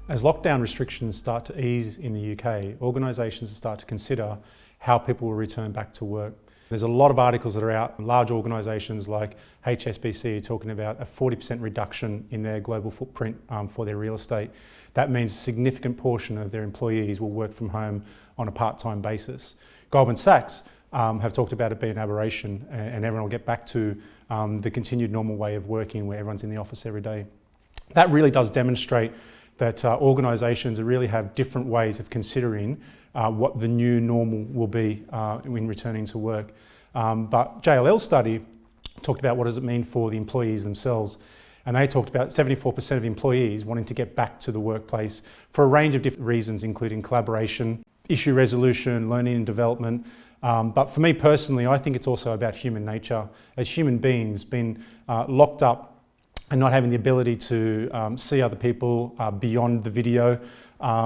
As lockdown restrictions start to ease in the UK, organisations start to consider how people will return back to work. There's a lot of articles that are out. Large organisations like HSBC are talking about a 40% reduction in their global footprint for their real estate. That means a significant portion of their employees will work from home on a part-time basis. Goldman Sachs have talked about it being an aberration and everyone will get back to the continued normal way of working where everyone's in the office every day. That really does demonstrate that organisations really have different ways of considering what the new normal will be when returning to work. But JLL's study talked about what does it mean for the employees themselves. And they talked about 74% of employees wanting to get back to the workplace for a range of different reasons, including collaboration, issue resolution, learning and development. But for me personally, I think it's also about human nature. As human beings, being locked up and not having the ability to see other people beyond the video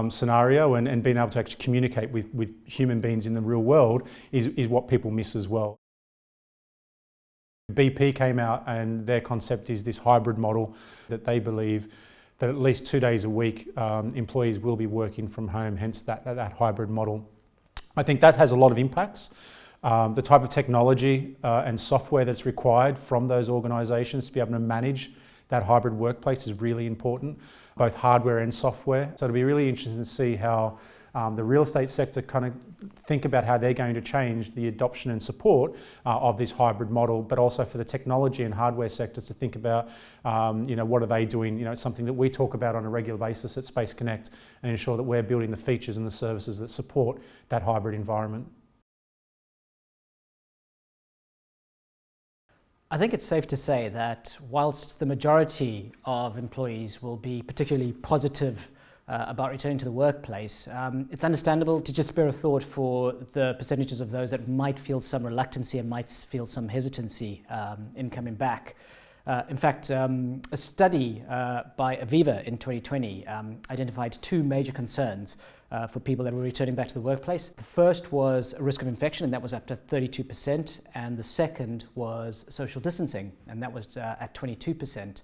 scenario and being able to actually communicate with human beings in the real world is what people miss as well. BP came out and their concept is this hybrid model that they believe that at least 2 days a week employees will be working from home, hence that hybrid model. I think that has a lot of impacts. The type of technology and software that's required from those organisations to be able to manage that hybrid workplace is really important, both hardware and software. So it'll be really interesting to see how the real estate sector kind of think about how they're going to change the adoption and support of this hybrid model, but also for the technology and hardware sectors to think about, what are they doing? It's something that we talk about on a regular basis at Space Connect and ensure that we're building the features and the services that support that hybrid environment. I think it's safe to say that whilst the majority of employees will be particularly positive about returning to the workplace, it's understandable to just spare a thought for the percentages of those that might feel some reluctancy and might feel some hesitancy in coming back. In fact, a study by Aviva in 2020 identified two major concerns for people that were returning back to the workplace. The first was a risk of infection, and that was up to 32%, and the second was social distancing, and that was at 22%.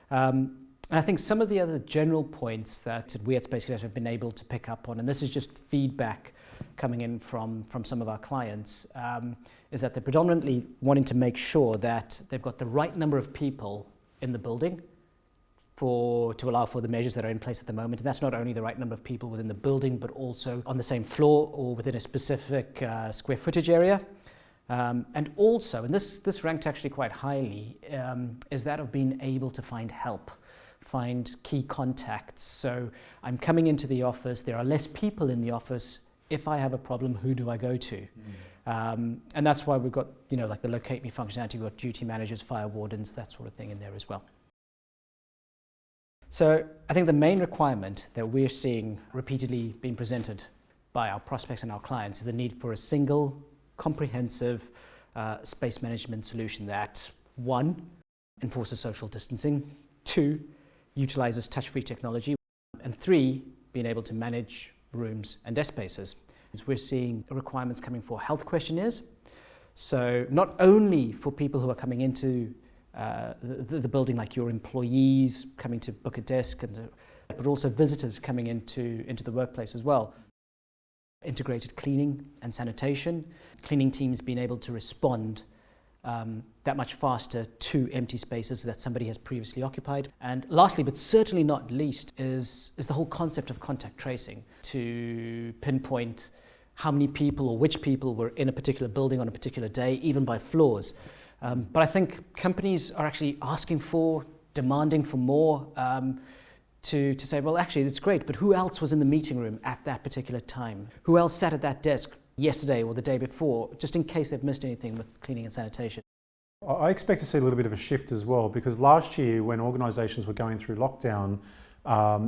And I think some of the other general points that we at Space Connect have been able to pick up on, and this is just feedback coming in from some of our clients, is that they're predominantly wanting to make sure that they've got the right number of people in the building to allow for the measures that are in place at the moment. And that's not only the right number of people within the building, but also on the same floor or within a specific square footage area. And also, and this ranked actually quite highly, is that of being able to find help, find key contacts. So I'm coming into the office, there are less people in the office. If I have a problem, who do I go to? And that's why we've got, like the locate me functionality, we've got duty managers, fire wardens, that sort of thing in there as well. So I think the main requirement that we're seeing repeatedly being presented by our prospects and our clients is the need for a single, comprehensive space management solution that, 1, enforces social distancing, 2, utilizes touch-free technology, and 3, being able to manage rooms and desk spaces. We're seeing requirements coming for health questionnaires. So not only for people who are coming into the building, like your employees coming to book a desk, but also visitors coming into the workplace as well. Integrated cleaning and sanitation, cleaning teams being able to respond that much faster to empty spaces that somebody has previously occupied. And lastly, but certainly not least, is the whole concept of contact tracing to pinpoint how many people or which people were in a particular building on a particular day, even by floors. But I think companies are actually asking for, demanding for more to say, well, actually, it's great, but who else was in the meeting room at that particular time? Who else sat at that desk yesterday or the day before, just in case they've missed anything with cleaning and sanitation? I expect to see a little bit of a shift as well, because last year when organisations were going through lockdown,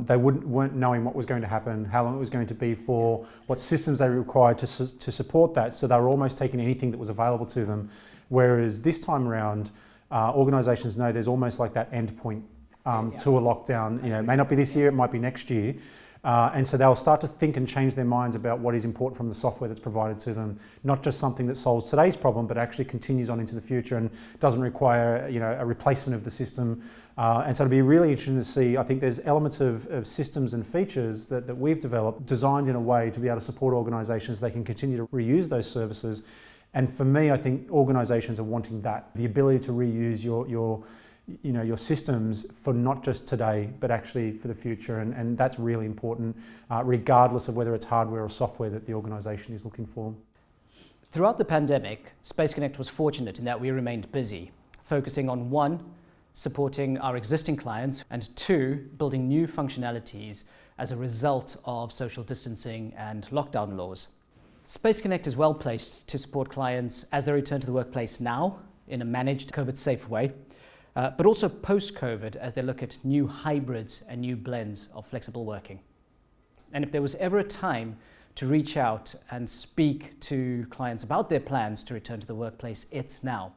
they weren't knowing what was going to happen, how long it was going to be for, what systems they required to support that. So they were almost taking anything that was available to them. Whereas this time around, organisations know there's almost like that end point to a lockdown. It may not be this year, it might be next year. And so they'll start to think and change their minds about what is important from the software that's provided to them, not just something that solves today's problem, but actually continues on into the future and doesn't require, a replacement of the system. And so it'll be really interesting to see. I think there's elements of systems and features that we've developed, designed in a way to be able to support organisations. They can continue to reuse those services. And for me, I think organisations are wanting that, the ability to reuse your systems for not just today, but actually for the future. And that's really important, regardless of whether it's hardware or software that the organisation is looking for. Throughout the pandemic, Space Connect was fortunate in that we remained busy, focusing on 1, supporting our existing clients, and 2, building new functionalities as a result of social distancing and lockdown laws. Space Connect is well placed to support clients as they return to the workplace now in a managed, COVID-safe way, but also post-COVID as they look at new hybrids and new blends of flexible working. And if there was ever a time to reach out and speak to clients about their plans to return to the workplace, it's now.